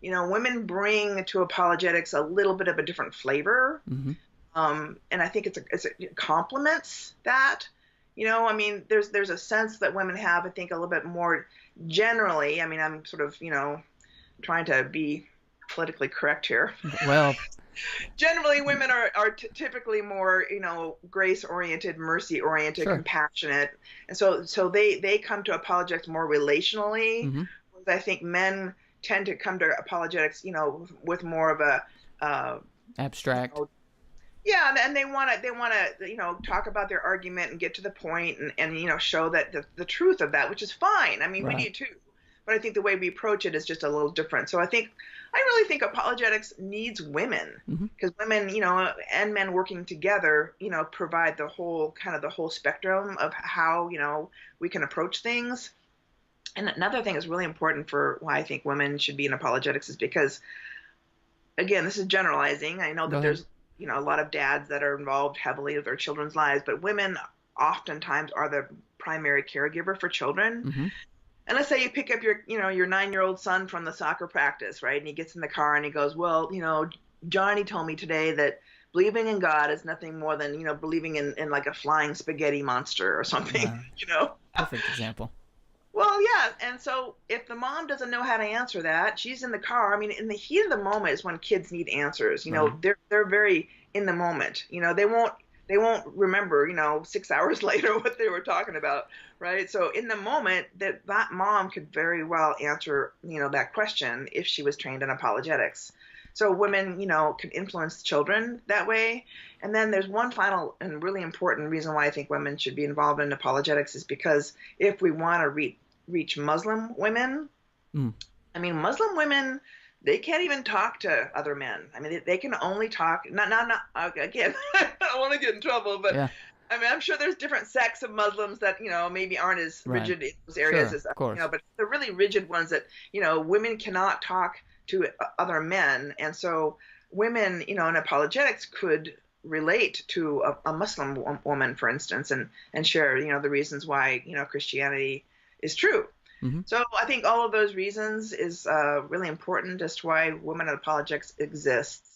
women bring to apologetics a little bit of a different flavor. Hmm. And I think it complements that. I mean, there's a sense that women have, I think, a little bit more generally. I mean, I'm sort of, trying to be politically correct here. Well, Generally, women are typically more, grace oriented, mercy oriented, sure. compassionate, and so they come to apologetics more relationally. Hmm. Whereas I think men tend to come to apologetics, with more of a you Abstract. know, yeah, and they want to talk about their argument and get to the point and show that the truth of that, which is fine. I mean, we Right. do too. But I think the way we approach it is just a little different. So I really think apologetics needs women, Hmm. because women, and men working together, provide the whole spectrum of how, we can approach things. And another thing is really important for why I think women should be in apologetics is because, again, this is generalizing. I know Go that ahead. there's, a lot of dads that are involved heavily with their children's lives, but women oftentimes are the primary caregiver for children. Hmm. And let's say you pick up your 9-year-old son from the soccer practice, right? And he gets in the car and he goes, well, Johnny told me today that believing in God is nothing more than, believing in like a flying spaghetti monster or something, Uh, you know? Perfect example. Well, yeah. And so if the mom doesn't know how to answer that, she's in the car. I mean, in the heat of the moment is when kids need answers. Right. They're very in the moment. They won't remember, 6 hours later what they were talking about, right? So in the moment, that mom could very well answer, that question if she was trained in apologetics. So women, can influence children that way. And then there's one final and really important reason why I think women should be involved in apologetics is because if we want to reach Muslim women. Mm. I mean, Muslim women, they can't even talk to other men. I mean, they can only talk, not, again, I don't want to get in trouble, but Yeah. I mean, I'm sure there's different sects of Muslims that, maybe aren't as Right. rigid in those areas Sure. as, Of course. but the really rigid ones that, women cannot talk to other men. And so women, in apologetics could relate to a Muslim woman, for instance, and share, the reasons why, Christianity is true. Hmm. So I think all of those reasons is really important as to why women in apologetics exists.